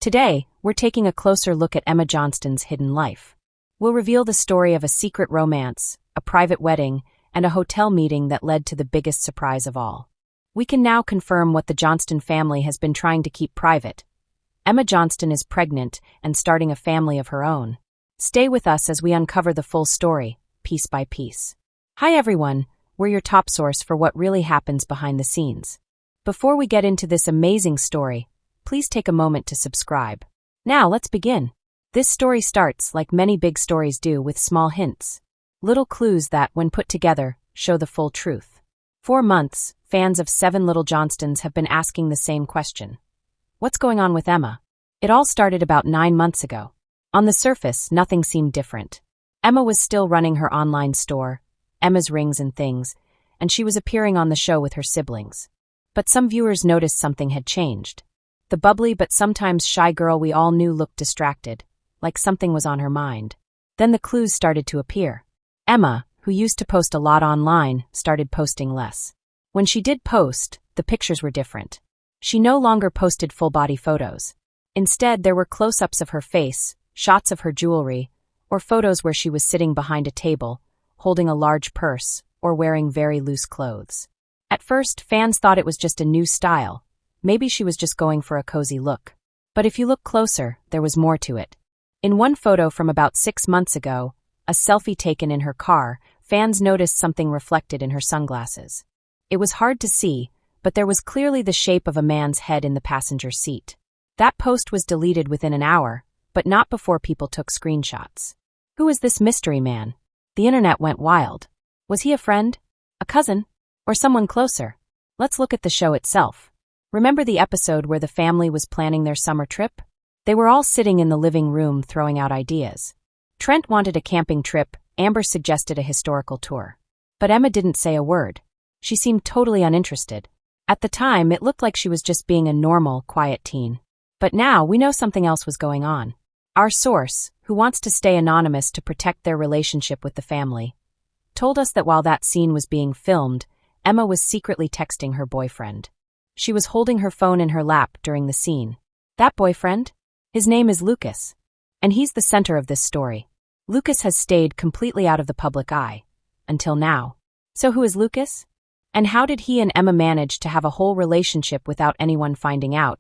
Today, we're taking a closer look at Emma Johnston's hidden life. We'll reveal the story of a secret romance, a private wedding, and a hotel meeting that led to the biggest surprise of all. We can now confirm what the Johnston family has been trying to keep private. Emma Johnston is pregnant and starting a family of her own. Stay with us as we uncover the full story, piece by piece. Hi everyone, we're your top source for what really happens behind the scenes. Before we get into this amazing story, please take a moment to subscribe. Now let's begin. This story starts, like many big stories do, with small hints. Little clues that, when put together, show the full truth. For months, fans of 7 Little Johnstons have been asking the same question. What's going on with Emma? It all started about 9 months ago. On the surface, nothing seemed different. Emma was still running her online store, Emma's Rings and Things, and she was appearing on the show with her siblings. But some viewers noticed something had changed. The bubbly but sometimes shy girl we all knew looked distracted, like something was on her mind. Then the clues started to appear. Emma, who used to post a lot online, started posting less. When she did post, the pictures were different. She no longer posted full-body photos. Instead, there were close-ups of her face, shots of her jewelry, or photos where she was sitting behind a table, holding a large purse, or wearing very loose clothes. At first, fans thought it was just a new style. Maybe she was just going for a cozy look. But if you look closer, there was more to it. In one photo from about 6 months ago, a selfie taken in her car, fans noticed something reflected in her sunglasses. It was hard to see, but there was clearly the shape of a man's head in the passenger seat. That post was deleted within an hour, but not before people took screenshots. Who is this mystery man? The internet went wild. Was he a friend? A cousin? Or someone closer? Let's look at the show itself. Remember the episode where the family was planning their summer trip? They were all sitting in the living room throwing out ideas. Trent wanted a camping trip, Amber suggested a historical tour. But Emma didn't say a word. She seemed totally uninterested. At the time, it looked like she was just being a normal, quiet teen. But now, we know something else was going on. Our source, who wants to stay anonymous to protect their relationship with the family, told us that while that scene was being filmed, Emma was secretly texting her boyfriend. She was holding her phone in her lap during the scene. That boyfriend? His name is Lucas. And he's the center of this story. Lucas has stayed completely out of the public eye. Until now. So who is Lucas? And how did he and Emma manage to have a whole relationship without anyone finding out,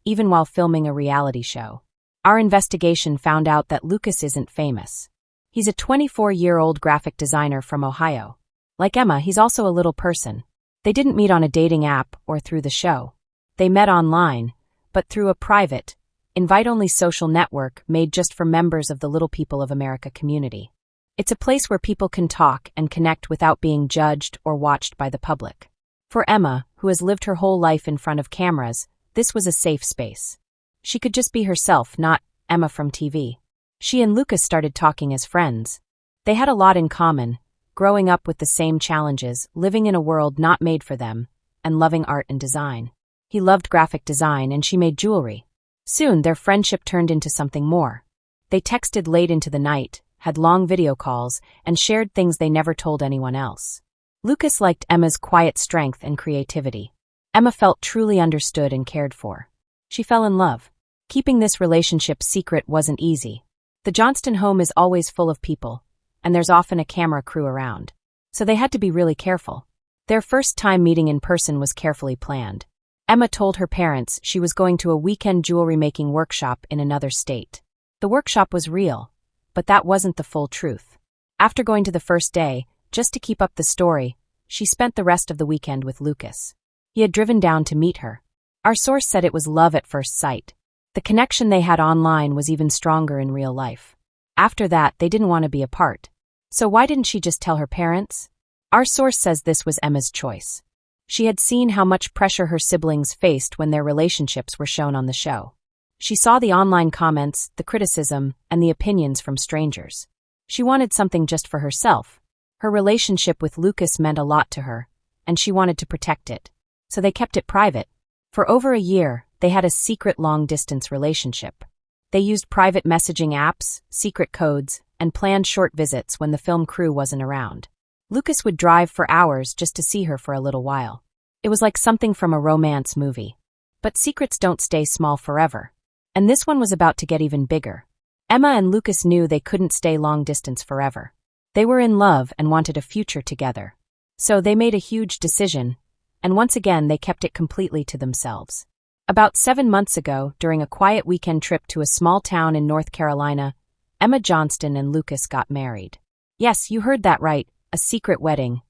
even while filming a reality show? Our investigation found out that Lucas isn't famous. He's a 24-year-old graphic designer from Ohio. Like Emma, he's also a little person. They didn't meet on a dating app or through the show. They met online, but through a private, invite-only social network made just for members of the Little People of America community. It's a place where people can talk and connect without being judged or watched by the public. For Emma, who has lived her whole life in front of cameras, this was a safe space. She could just be herself, not Emma from TV. She and Lucas started talking as friends. They had a lot in common. Growing up with the same challenges, living in a world not made for them, and loving art and design. He loved graphic design and she made jewelry. Soon, their friendship turned into something more. They texted late into the night, had long video calls, and shared things they never told anyone else. Lucas liked Emma's quiet strength and creativity. Emma felt truly understood and cared for. She fell in love. Keeping this relationship secret wasn't easy. The Johnston home is always full of people, and there's often a camera crew around. So they had to be really careful. Their first time meeting in person was carefully planned. Emma told her parents she was going to a weekend jewelry-making workshop in another state. The workshop was real, but that wasn't the full truth. After going to the first day, just to keep up the story, she spent the rest of the weekend with Lucas. He had driven down to meet her. Our source said it was love at first sight. The connection they had online was even stronger in real life. After that, they didn't want to be apart. So why didn't she just tell her parents? Our source says this was Emma's choice. She had seen how much pressure her siblings faced when their relationships were shown on the show. She saw the online comments, the criticism, and the opinions from strangers. She wanted something just for herself. Her relationship with Lucas meant a lot to her, and she wanted to protect it. So they kept it private. For over a year, they had a secret long-distance relationship. They used private messaging apps, secret codes, and planned short visits when the film crew wasn't around. Lucas would drive for hours just to see her for a little while. It was like something from a romance movie. But secrets don't stay small forever. And this one was about to get even bigger. Emma and Lucas knew they couldn't stay long distance forever. They were in love and wanted a future together. So they made a huge decision, and once again they kept it completely to themselves. About 7 months ago, during a quiet weekend trip to a small town in North Carolina, Emma Johnston and Lucas got married. Yes, you heard that right, a secret wedding.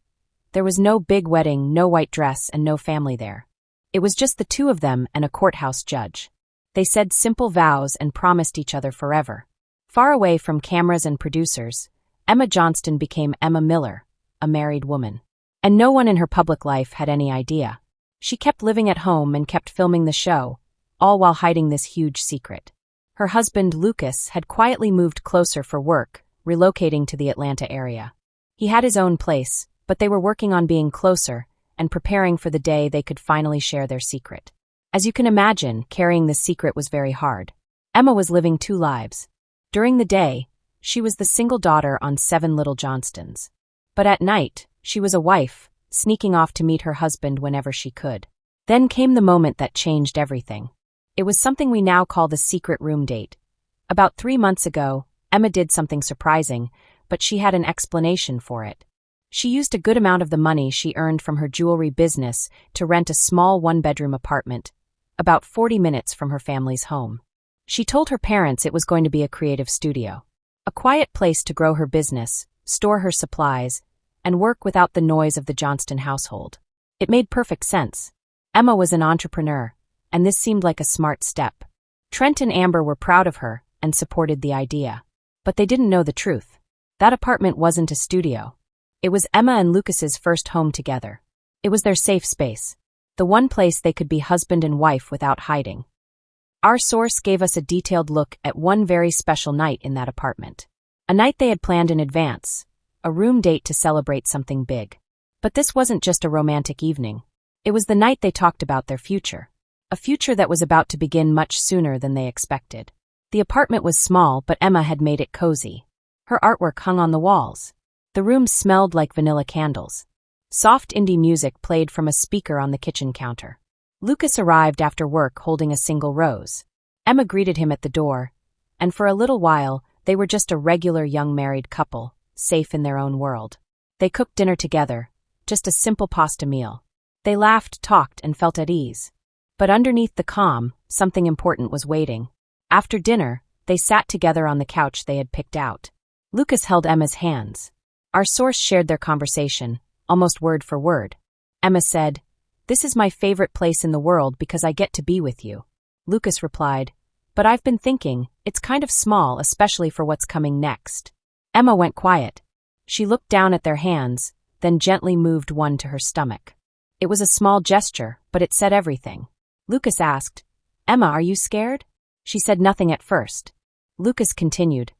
There was no big wedding, no white dress, and no family there. It was just the two of them and a courthouse judge. They said simple vows and promised each other forever. Far away from cameras and producers, Emma Johnston became Emma Miller, a married woman. And no one in her public life had any idea. She kept living at home and kept filming the show, all while hiding this huge secret. Her husband, Lucas, had quietly moved closer for work, relocating to the Atlanta area. He had his own place, but they were working on being closer and preparing for the day they could finally share their secret. As you can imagine, carrying this secret was very hard. Emma was living 2 lives. During the day, she was the single daughter on 7 little Johnstons. But at night, she was a wife, sneaking off to meet her husband whenever she could. Then came the moment that changed everything. It was something we now call the secret room date. About 3 months ago, Emma did something surprising, but she had an explanation for it. She used a good amount of the money she earned from her jewelry business to rent a small 1-bedroom apartment, about 40 minutes from her family's home. She told her parents it was going to be a creative studio, a quiet place to grow her business, store her supplies, and work without the noise of the Johnston household. It made perfect sense. Emma was an entrepreneur, and this seemed like a smart step. Trent and Amber were proud of her and supported the idea. But they didn't know the truth. That apartment wasn't a studio. It was Emma and Lucas's first home together. It was their safe space, the one place they could be husband and wife without hiding. Our source gave us a detailed look at one very special night in that apartment. A night they had planned in advance, a room date to celebrate something big. But this wasn't just a romantic evening. It was the night they talked about their future. A future that was about to begin much sooner than they expected. The apartment was small, but Emma had made it cozy. Her artwork hung on the walls. The room smelled like vanilla candles. Soft indie music played from a speaker on the kitchen counter. Lucas arrived after work holding a single rose. Emma greeted him at the door, and for a little while, they were just a regular young married couple, safe in their own world. They cooked dinner together, just a simple pasta meal. They laughed, talked, and felt at ease. But underneath the calm, something important was waiting. After dinner, they sat together on the couch they had picked out. Lucas held Emma's hands. Our source shared their conversation, almost word for word. Emma said, "This is my favorite place in the world because I get to be with you." Lucas replied, "But I've been thinking, it's kind of small, especially for what's coming next." Emma went quiet. She looked down at their hands, then gently moved one to her stomach. It was a small gesture, but it said everything. Lucas asked, "Emma, are you scared?" She said nothing at first. Lucas continued,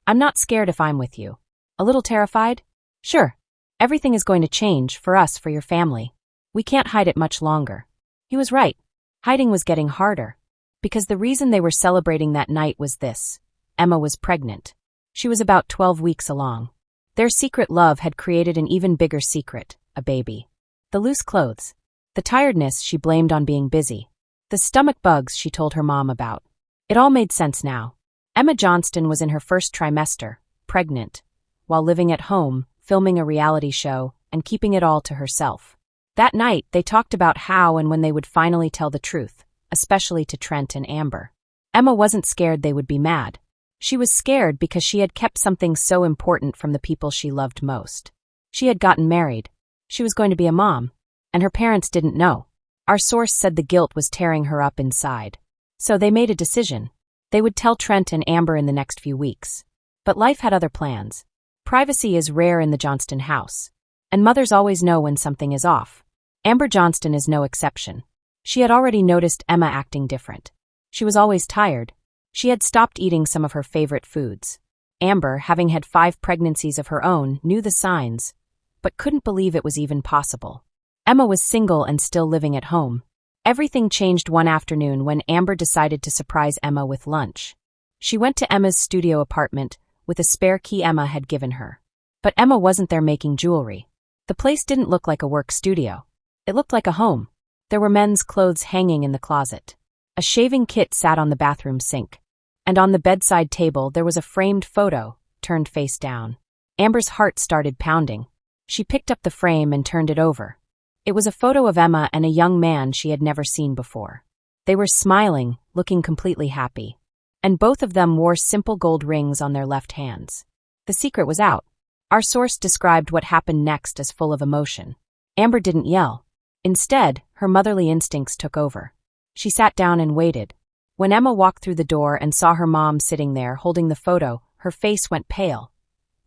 "I'm not scared if I'm with you. A little terrified? Sure. Everything is going to change, for us, for your family. We can't hide it much longer." He was right. Hiding was getting harder. Because the reason they were celebrating that night was this. Emma was pregnant. She was about 12 weeks along. Their secret love had created an even bigger secret, a baby. The loose clothes. The tiredness she blamed on being busy. The stomach bugs she told her mom about. It all made sense now. Emma Johnston was in her first trimester, pregnant, while living at home, filming a reality show, and keeping it all to herself. That night, they talked about how and when they would finally tell the truth, especially to Trent and Amber. Emma wasn't scared they would be mad. She was scared because she had kept something so important from the people she loved most. She had gotten married. She was going to be a mom, and her parents didn't know. Our source said the guilt was tearing her up inside. So they made a decision. They would tell Trent and Amber in the next few weeks. But life had other plans. Privacy is rare in the Johnston house, and mothers always know when something is off. Amber Johnston is no exception. She had already noticed Emma acting different. She was always tired. She had stopped eating some of her favorite foods. Amber, having had 5 pregnancies of her own, knew the signs, but couldn't believe it was even possible. Emma was single and still living at home. Everything changed one afternoon when Amber decided to surprise Emma with lunch. She went to Emma's studio apartment with a spare key Emma had given her. But Emma wasn't there making jewelry. The place didn't look like a work studio. It looked like a home. There were men's clothes hanging in the closet. A shaving kit sat on the bathroom sink. And on the bedside table there was a framed photo, turned face down. Amber's heart started pounding. She picked up the frame and turned it over. It was a photo of Emma and a young man she had never seen before. They were smiling, looking completely happy. And both of them wore simple gold rings on their left hands. The secret was out. Our source described what happened next as full of emotion. Amber didn't yell. Instead, her motherly instincts took over. She sat down and waited. When Emma walked through the door and saw her mom sitting there holding the photo, her face went pale.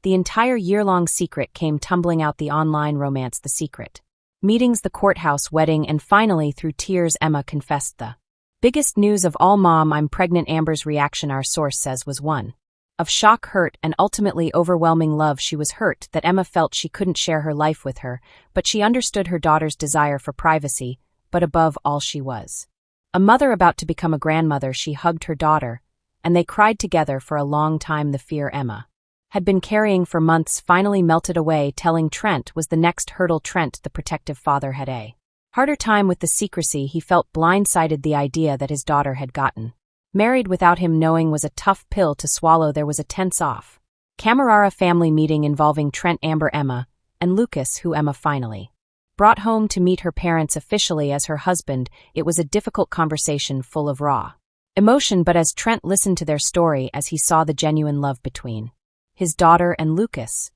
The entire year-long secret came tumbling out: the online romance, the secret. Meetings, the courthouse, wedding, and finally, through tears, Emma confessed the biggest news of all. "Mom, I'm pregnant." Amber's reaction, our source says, was one of shock, hurt, and ultimately overwhelming love. She was hurt that Emma felt she couldn't share her life with her, but she understood her daughter's desire for privacy, but above all she was a mother about to become a grandmother. She hugged her daughter, and they cried together for a long time. The fear Emma had been carrying for months finally melted away. Telling Trent was the next hurdle. Trent, the protective father, had a harder time with the secrecy. He felt blindsided. The idea that his daughter had gotten married without him knowing was a tough pill to swallow. There was a tense-off Camerara family meeting involving Trent, Amber, Emma, and Lucas, who Emma finally brought home to meet her parents officially as her husband. It was a difficult conversation full of raw emotion, but as Trent listened to their story, as he saw the genuine love between his daughter and Lucas,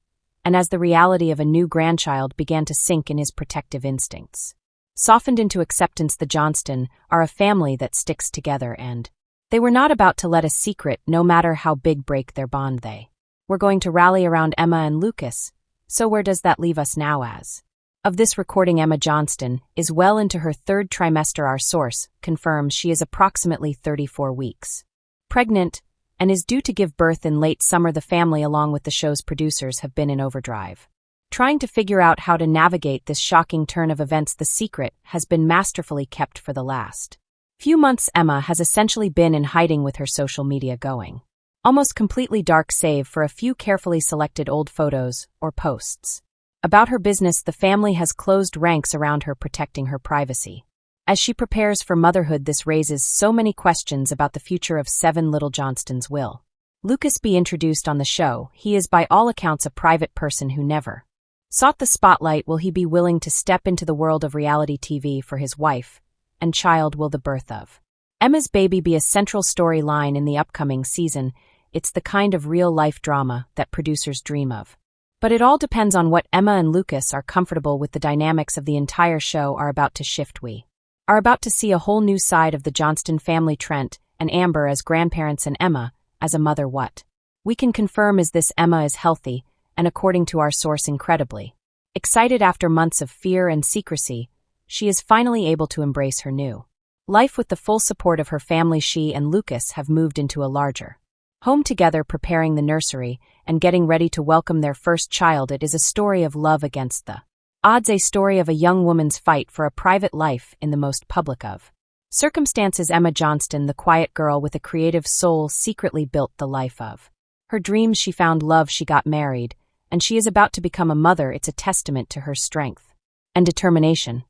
and as the reality of a new grandchild began to sink in, his protective instincts softened into acceptance. The Johnston are a family that sticks together, and they were not about to let a secret, no matter how big, break their bond. They were going to rally around Emma and Lucas. So where does that leave us now? As of this recording, Emma Johnston is well into her third trimester. Our source confirms she is approximately 34 weeks pregnant and is due to give birth in late summer. The family, along with the show's producers, have been in overdrive, trying to figure out how to navigate this shocking turn of events. The secret has been masterfully kept for the last few months. Emma has essentially been in hiding, with her social media going almost completely dark, save for a few carefully selected old photos or posts about her business. The family has closed ranks around her, protecting her privacy. As she prepares for motherhood, this raises so many questions about the future of 7 little Johnstons. Will Lucas be introduced on the show? He is by all accounts a private person who never sought the spotlight. Will he be willing to step into the world of reality TV for his wife and child? Will the birth of Emma's baby be a central storyline in the upcoming season? It's the kind of real-life drama that producers dream of. But it all depends on what Emma and Lucas are comfortable with. The dynamics of the entire show are about to shift. We are about to see a whole new side of the Johnston family. Trent and Amber as grandparents, and Emma as a mother. What we can confirm is this: Emma is healthy, and according to our source, incredibly excited. After months of fear and secrecy, she is finally able to embrace her new life with the full support of her family. She and Lucas have moved into a larger home together, preparing the nursery and getting ready to welcome their first child. It is a story of love against the odds, a story of a young woman's fight for a private life in the most public of circumstances. Emma Johnston, the quiet girl with a creative soul, secretly built the life of her dreams. She found love, she got married, and she is about to become a mother. It's a testament to her strength and determination.